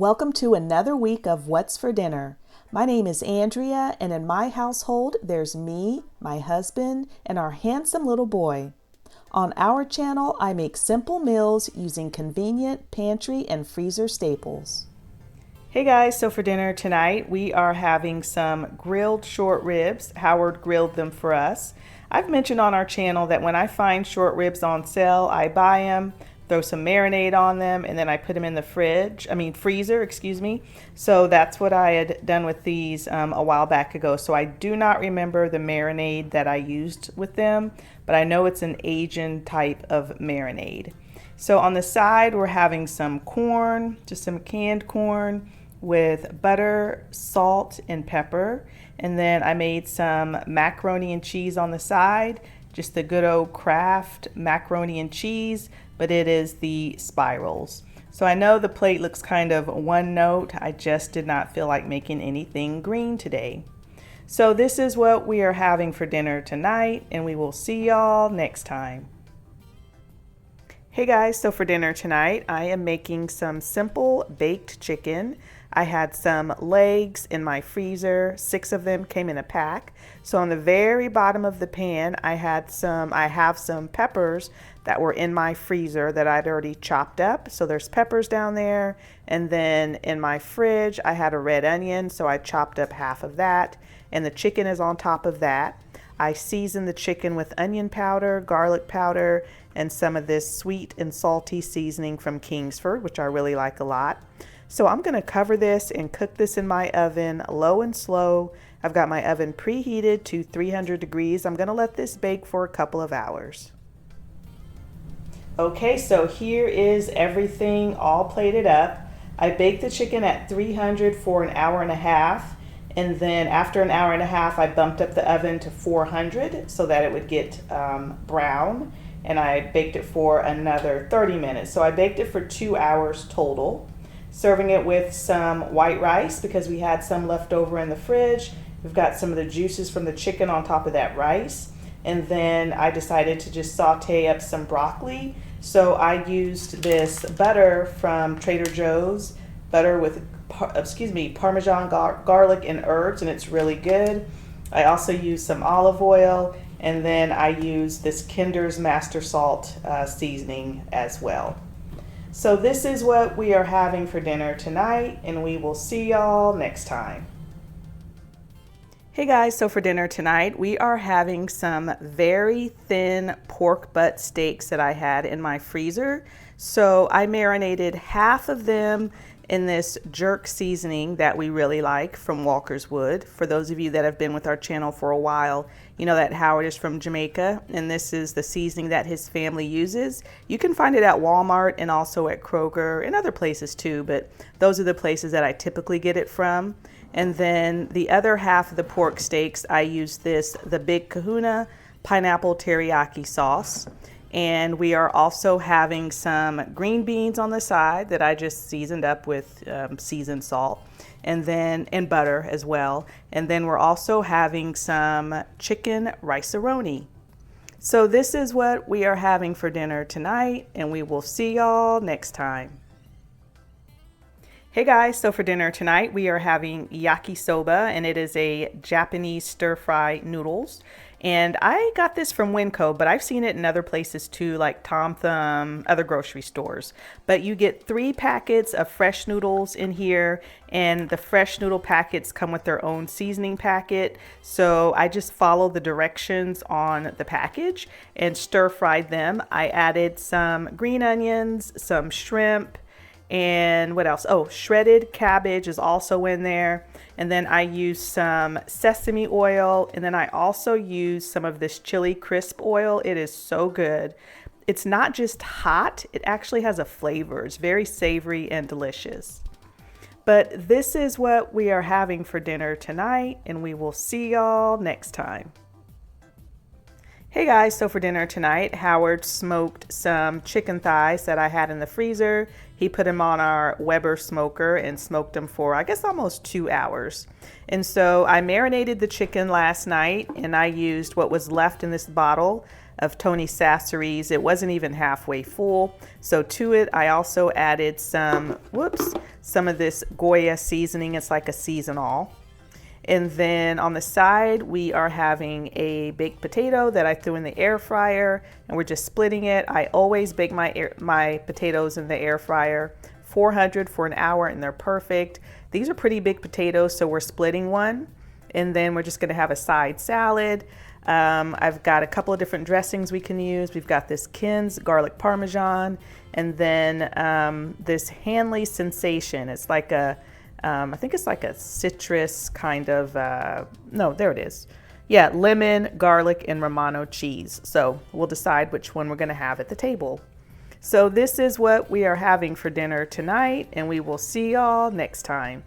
Welcome to another week of What's for Dinner. My name is Andrea, and in my household, there's me, my husband, and our handsome little boy. On our channel, I make simple meals using convenient pantry and freezer staples. Hey guys, so for dinner tonight, we are having some grilled short ribs. Howard grilled them for us. I've mentioned on our channel that when I find short ribs on sale, I buy them, throw some marinade on them, and then I put them in the freezer. So that's what I had done with these a while back ago. So I do not remember the marinade that I used with them, but I know it's an Asian type of marinade. So on the side, we're having some corn, just some canned corn with butter, salt, and pepper. And then I made some macaroni and cheese on the side, just the good old Kraft macaroni and cheese, but it is the spirals. So I know the plate looks kind of one note. I just did not feel like making anything green today. So this is what we are having for dinner tonight, and we will see y'all next time. Hey guys, so for dinner tonight, I am making some simple baked chicken. I had some legs in my freezer. 6 of them came in a pack. So on the very bottom of the pan, I have some peppers that were in my freezer that I'd already chopped up. So there's peppers down there. And then in my fridge, I had a red onion, so I chopped up half of that. And the chicken is on top of that. I seasoned the chicken with onion powder, garlic powder, and some of this sweet and salty seasoning from Kingsford, which I really like a lot. So I'm going to cover this and cook this in my oven, low and slow. I've got my oven preheated to 300 degrees. I'm going to let this bake for a couple of hours. Okay, so here is everything all plated up. I baked the chicken at 300 for an hour and a half. And then after an hour and a half, I bumped up the oven to 400 so that it would get brown. And I baked it for another 30 minutes. So I baked it for 2 hours total. Serving it with some white rice because we had some left over in the fridge. We've got some of the juices from the chicken on top of that rice. And then I decided to just saute up some broccoli. So I used this butter from Trader Joe's, butter with Parmesan garlic and herbs, and it's really good. I also used some olive oil, and then I used this Kinder's Master Salt seasoning as well. So this is what we are having for dinner tonight, and we will see y'all next time. Hey guys, so for dinner tonight, we are having some very thin pork butt steaks that I had in my freezer. So I marinated half of them in this jerk seasoning that we really like from Walker's Wood. For those of you that have been with our channel for a while, you know that Howard is from Jamaica, and this is the seasoning that his family uses. You can find it at Walmart and also at Kroger and other places too, but those are the places that I typically get it from. And then the other half of the pork steaks, I use the Big Kahuna pineapple teriyaki sauce. And we are also having some green beans on the side that I just seasoned up with seasoned salt and butter as well. And then we're also having some chicken rice-a-roni. So this is what we are having for dinner tonight, and we will see y'all next time. Hey guys, so for dinner tonight, we are having yakisoba, and it is a Japanese stir-fry noodles. And I got this from Winco, but I've seen it in other places too, like Tom Thumb, other grocery stores. But you get 3 packets of fresh noodles in here, and the fresh noodle packets come with their own seasoning packet. So I just followed the directions on the package and stir-fried them. I added some green onions, some shrimp, and what else? Oh, shredded cabbage is also in there. And then I used some sesame oil. And then I also used some of this chili crisp oil. It is so good. It's not just hot. It actually has a flavor. It's very savory and delicious. But this is what we are having for dinner tonight. And we will see y'all next time. Hey guys, so for dinner tonight, Howard smoked some chicken thighs that I had in the freezer. He put them on our Weber smoker and smoked them for, I guess, almost 2 hours. And so I marinated the chicken last night, and I used what was left in this bottle of Tony Sassery's. It wasn't even halfway full. So to it, I also added some of this Goya seasoning. It's like a seasonal. And then on the side, we are having a baked potato that I threw in the air fryer, and we're just splitting it. I always bake my potatoes in the air fryer, 400 for an hour, and they're perfect. These are pretty big potatoes, so we're splitting one. And then we're just gonna have a side salad. I've got a couple of different dressings we can use. We've got this Ken's garlic parmesan, and then this Hanley Sensation. It's like a I think it's like a citrus kind of, no, there it is. Yeah, lemon, garlic, and Romano cheese. So we'll decide which one we're gonna have at the table. So this is what we are having for dinner tonight, and we will see y'all next time.